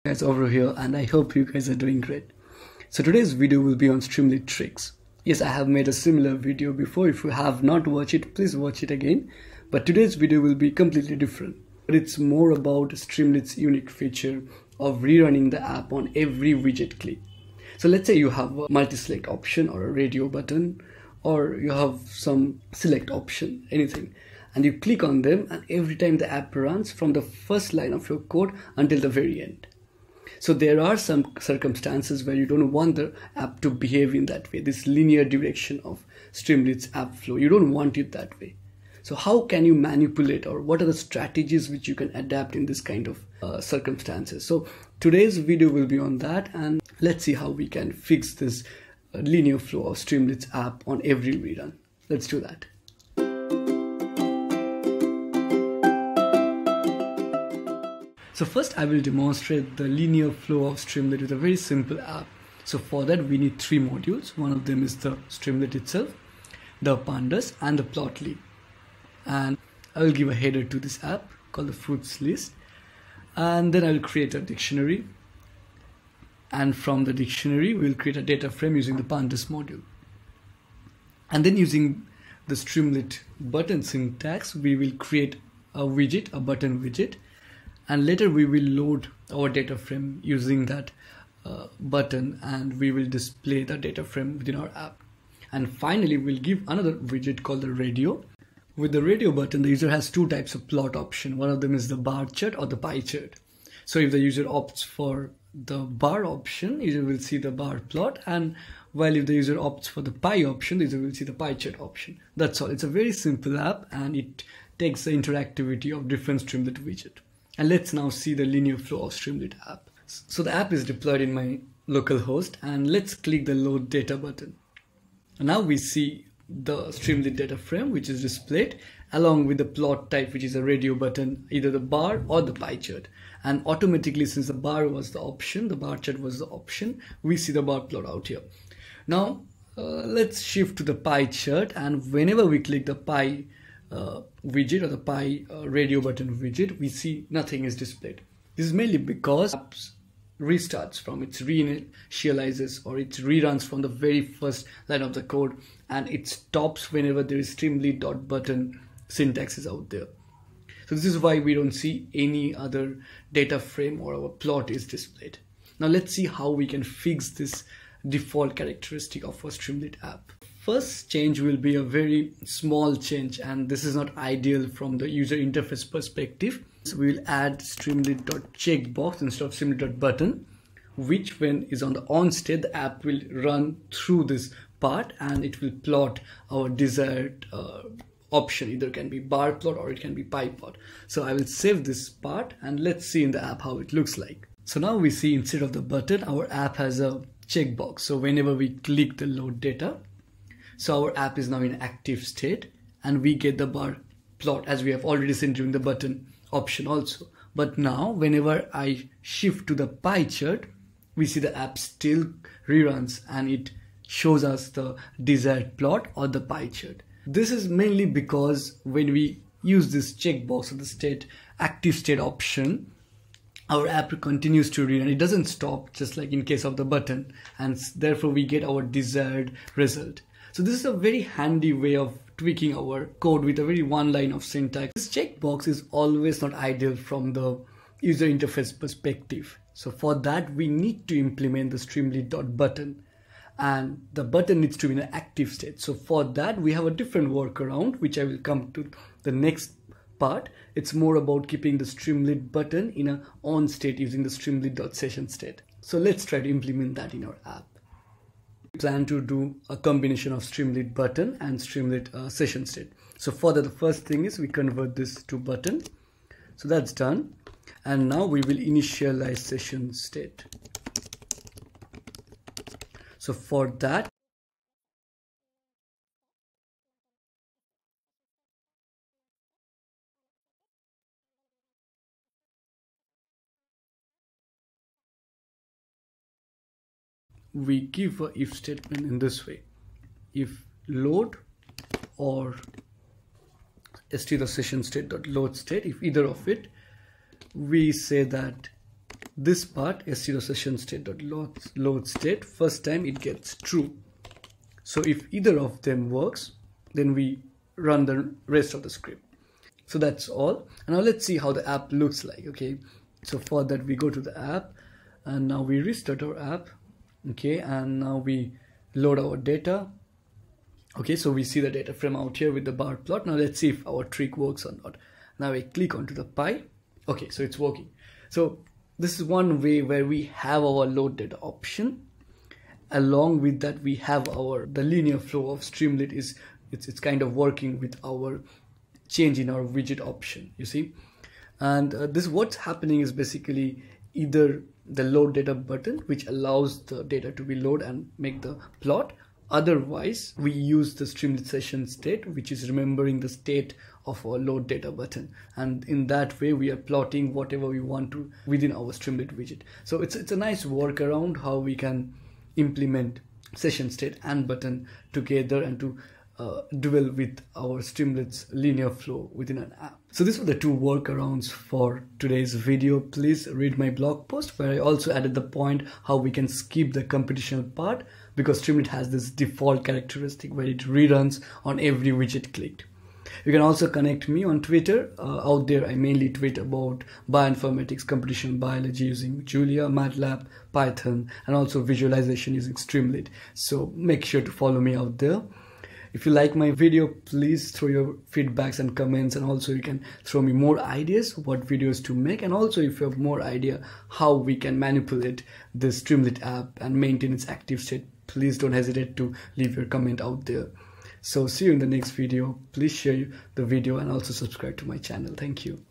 Guys over here, and I hope you guys are doing great. So today's video will be on Streamlit tricks. Yes, I have made a similar video before. If you have not watched it, please watch it again. But today's video will be completely different. But it's more about Streamlit's unique feature of rerunning the app on every widget click. So let's say you have a multi-select option or a radio button, or you have some select option, anything. And you click on them, and every time the app runs from the first line of your code until the very end. So there are some circumstances where you don't want the app to behave in that way, this linear direction of Streamlit's app flow. You don't want it that way. So how can you manipulate, or what are the strategies which you can adapt in this kind of circumstances? So today's video will be on that, and let's see how we can fix this linear flow of Streamlit's app on every rerun. Let's do that. So first I will demonstrate the linear flow of Streamlit with a very simple app. So for that we need three modules. One of them is the Streamlit itself, the pandas, and the plotly. And I will give a header to this app called the fruits list. And then I will create a dictionary. And from the dictionary we'll create a data frame using the pandas module. And then using the Streamlit button syntax, we will create a widget, a button widget. And later we will load our data frame using that button, and we will display the data frame within our app. And finally we'll give another widget called the radio. With the radio button, the user has two types of plot option. One of them is the bar chart or the pie chart. So if the user opts for the bar option, user will see the bar plot, and while if the user opts for the pie option, the user will see the pie chart option. That's all. It's a very simple app, and it takes the interactivity of different Streamlit widget. And let's now see the linear flow of Streamlit app. So the app is deployed in my local host, and let's click the load data button. And now we see the Streamlit data frame, which is displayed along with the plot type, which is a radio button, either the bar or the pie chart. And automatically, since the bar was the option, the bar chart was the option, we see the bar plot out here. Now let's shift to the pie chart, and whenever we click the pie widget or the pie radio button widget, we see nothing is displayed. This is mainly because app restarts from its reinitializes, or it reruns from the very first line of the code, and it stops whenever there is streamlit.button syntax is out there. So this is why we don't see any other data frame or our plot is displayed. Now let's see how we can fix this default characteristic of our Streamlit app. First change will be a very small change, and this is not ideal from the user interface perspective. So we will add streamlit.checkbox instead of streamlit.button, which when is on the on state, the app will run through this part and it will plot our desired option. Either can be bar plot or it can be pie plot. So I will save this part, and let's see in the app how it looks like. So now we see instead of the button, our app has a checkbox. So whenever we click the load data, so our app is now in active state, and we get the bar plot as we have already seen during the button option also. But now whenever I shift to the pie chart, we see the app still reruns and it shows us the desired plot or the pie chart. This is mainly because when we use this checkbox or the active state option, our app continues to rerun. It doesn't stop, just like in case of the button, and therefore we get our desired result. So this is a very handy way of tweaking our code with a very one line of syntax. This checkbox is always not ideal from the user interface perspective. So for that, we need to implement the streamlit.button, and the button needs to be in an active state. So for that, we have a different workaround, which I will come to the next part. It's more about keeping the Streamlit button in an on state using the streamlit.SessionState. So let's try to implement that in our app. We plan to do a combination of Streamlit button and Streamlit session state. So for that, the first thing is we convert this to button. So that's done. And now we will initialize session state. So for that, we give a if statement in this way. If load or st the session state dot load state, if either of it, we say that this part s0 session state.load state, first time it gets true. So if either of them works, then we run the rest of the script. So that's all. And now let's see how the app looks like. Okay, so for that we go to the app, and now we restart our app. Okay, and now we load our data. Okay, so we see the data frame out here with the bar plot. Now let's see if our trick works or not. Now I click onto the pie. Okay, so it's working. So this is one way where we have our load data option. Along with that, we have the linear flow of Streamlit it's kind of working with our change in our widget option, you see. And this what's happening is basically either the load data button, which allows the data to be loaded and make the plot. Otherwise, we use the Streamlit session state, which is remembering the state of our load data button, and in that way we are plotting whatever we want to within our Streamlit widget. So it's a nice workaround how we can implement session state and button together and to dwell with our Streamlit's linear flow within an app. So these were the two workarounds for today's video. Please read my blog post where I also added the point how we can skip the computational part, because Streamlit has this default characteristic where it reruns on every widget clicked. You can also connect me on Twitter. Out there I mainly tweet about bioinformatics, computational biology using Julia, MATLAB, Python, and also visualization using Streamlit. So make sure to follow me out there. If you like my video, please throw your feedbacks and comments, and also you can throw me more ideas what videos to make, and also if you have more idea how we can manipulate this Streamlit app and maintain its active state, please don't hesitate to leave your comment out there. So see you in the next video. Please share the video and also subscribe to my channel. Thank you.